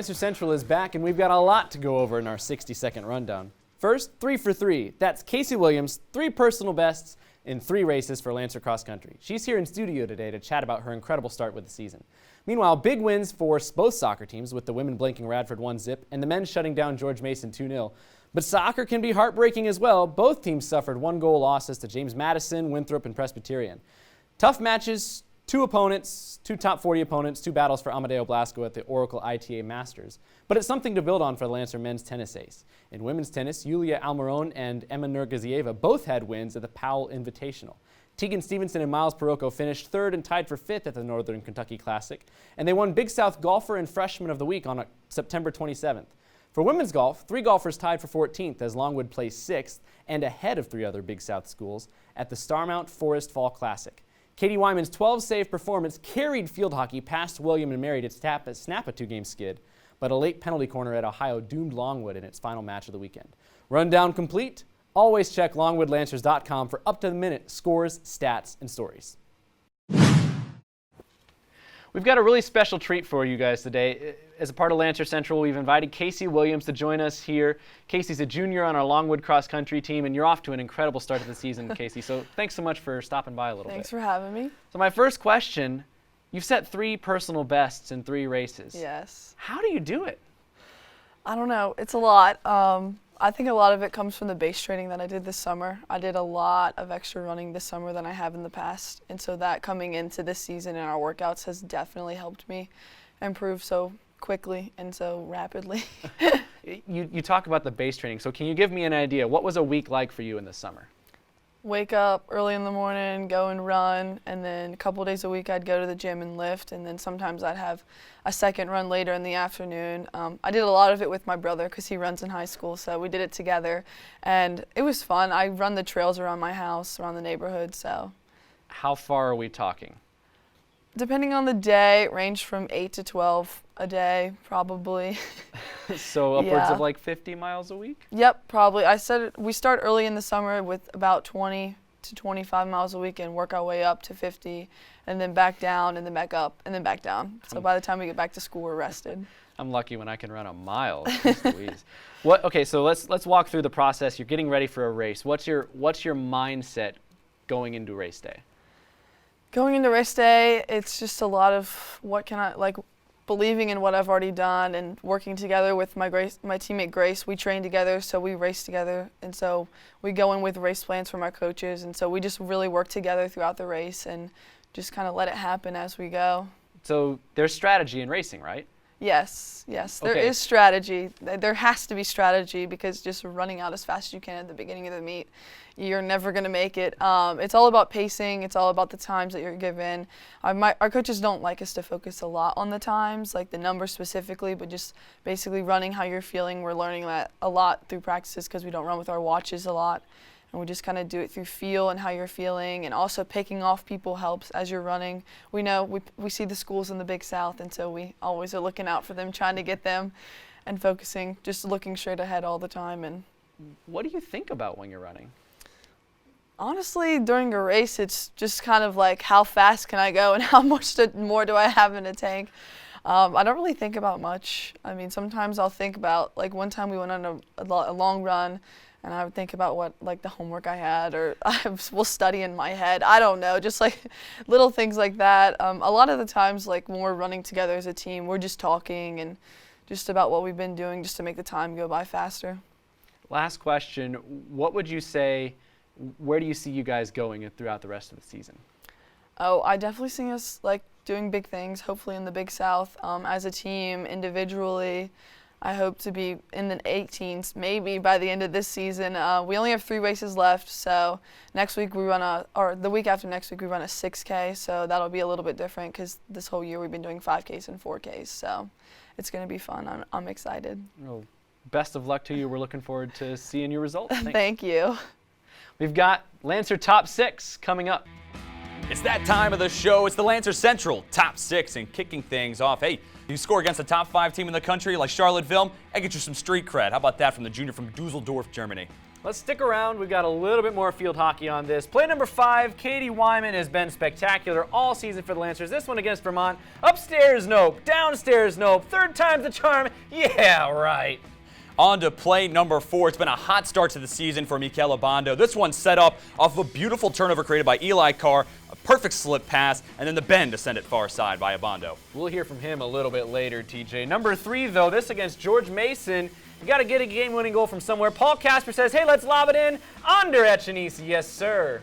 Lancer Central is back, and we've got a lot to go over in our 60-second rundown. First, 3 for 3. That's Casey Williams, 3 personal bests in 3 races for Lancer Cross Country. She's here in studio today to chat about her incredible start with the season. Meanwhile, big wins for both soccer teams, with the women blanking Radford 1-0 and the men shutting down George Mason 2-0. But soccer can be heartbreaking as well. Both teams suffered 1-goal losses to James Madison, Winthrop, and Presbyterian. Tough matches, 2 opponents, 2 top 40 opponents, 2 battles for Amadeo Blasco at the Oracle ITA Masters. But it's something to build on for the Lancer men's tennis ace. In women's tennis, Yulia Almiron and Emma Nurgazieva both had wins at the Powell Invitational. Tegan Stevenson and Miles Parocco finished 3rd and tied for 5th at the Northern Kentucky Classic. And they won Big South Golfer and Freshman of the Week on September 27th. For women's golf, 3 golfers tied for 14th as Longwood placed 6th and ahead of 3 other Big South schools at the Starmount Forest Fall Classic. Katie Wyman's 12-save performance carried field hockey past William and Mary to snap a 2-game skid, but a late penalty corner at Ohio doomed Longwood in its final match of the weekend. Rundown complete. Always check longwoodlancers.com for up-to-the-minute scores, stats, and stories. We've got a really special treat for you guys today. As a part of Lancer Central, we've invited Casey Williams to join us here. Casey's a junior on our Longwood cross country team, and you're off to an incredible start to the season, Casey. So thanks so much for stopping by a little bit. Thanks for having me. So my first question, you've set 3 personal bests in 3 races. Yes. How do you do it? I don't know. It's a lot. I think a lot of it comes from the base training that I did this summer. I did a lot of extra running this summer than I have in the past. And so that coming into this season in our workouts has definitely helped me improve so quickly and so rapidly. You talk about the base training. So can you give me an idea? What was a week like for you in the summer? Wake up early in the morning, go and run, and then a couple days a week I'd go to the gym and lift, and then sometimes I'd have a second run later in the afternoon. I did a lot of it with my brother because he runs in high school, so we did it together, and it was fun. I run the trails around my house, around the neighborhood. So. How far are we talking? Depending on the day, it ranged from 8 to 12 a day, probably. So upwards of like 50 miles a week? Yep, probably. I said we start early in the summer with about 20 to 25 miles a week and work our way up to 50, and then back down, and then back up, and then back down. So by the time we get back to school, we're rested. I'm lucky when I can run a mile. Okay, so let's walk through the process. You're getting ready for a race. What's your mindset going into race day? Going into race day, it's just a lot of believing in what I've already done and working together with my teammate Grace. We train together, so we race together, and so we go in with race plans from our coaches, and so we just really work together throughout the race and just kind of let it happen as we go. So there's strategy in racing, right? Yes, there is strategy. There has to be strategy because just running out as fast as you can at the beginning of the meet, you're never going to make it. It's all about pacing. It's all about the times that you're given. Our coaches don't like us to focus a lot on the times, like the numbers specifically, but just basically running how you're feeling. We're learning that a lot through practices because we don't run with our watches a lot. And we just kind of do it through feel and how you're feeling, and also picking off people helps as you're running. We know we see the schools in the Big South, and so we always are looking out for them, trying to get them and focusing, just looking straight ahead all the time. And what do you think about when you're running? Honestly, during a race, it's just kind of like how fast can I go and how much more do I have in a tank. I don't really think about much. I mean, sometimes I'll think about, like one time we went on a long run, and I would think about what, like, the homework I had, or we'll study in my head. I don't know, just like little things like that. A lot of the times, like when we're running together as a team, we're just talking and just about what we've been doing just to make the time go by faster. Last question, what would you say, where do you see you guys going throughout the rest of the season? Oh, I definitely see us like doing big things, hopefully in the Big South. As a team, individually, I hope to be in the 18s, maybe by the end of this season. We only have 3 races left, so next week we run the week after next week we run a 6K, so that'll be a little bit different because this whole year we've been doing 5Ks and 4Ks, so it's going to be fun. I'm excited. Well, best of luck to you. We're looking forward to seeing your results. Thank you. We've got Lancer Top 6 coming up. It's that time of the show. It's the Lancer Central Top 6, and kicking things off. Hey, you score against the top 5 team in the country like Charlottesville, I get you some street cred. How about that from the junior from Dusseldorf, Germany? Let's stick around. We've got a little bit more field hockey on this. Play number 5, Katie Wyman has been spectacular all season for the Lancers. This one against Vermont. Upstairs, nope. Downstairs, nope. Third time's the charm. Yeah, right. On to play number 4. It's been a hot start to the season for Michele Bondo. This one set up off a beautiful turnover created by Eli Carr, a perfect slip pass, and then the bend to send it far side by Bondo. We'll hear from him a little bit later, TJ. Number 3, though, this against George Mason. You got to get a game-winning goal from somewhere. Paul Casper says, hey, let's lob it in. Under Echenese, yes, sir.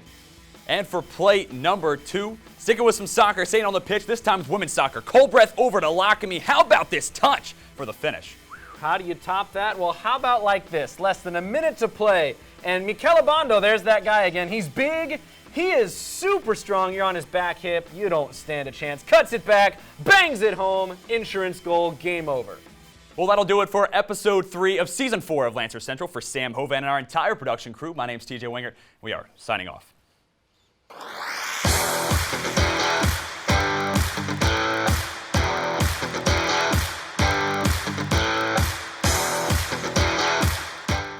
And for play number 2, sticking with some soccer, staying on the pitch. This time it's women's soccer. Cold breath over to Lockamy. How about this touch for the finish? How do you top that? Well, how about like this? Less than a minute to play. And Michele Bondo, there's that guy again. He's big. He is super strong. You're on his back hip. You don't stand a chance. Cuts it back. Bangs it home. Insurance goal. Game over. Well, that'll do it for episode 3 of season 4 of Lancer Central. For Sam Hovan and our entire production crew, my name's TJ Wengert. We are signing off.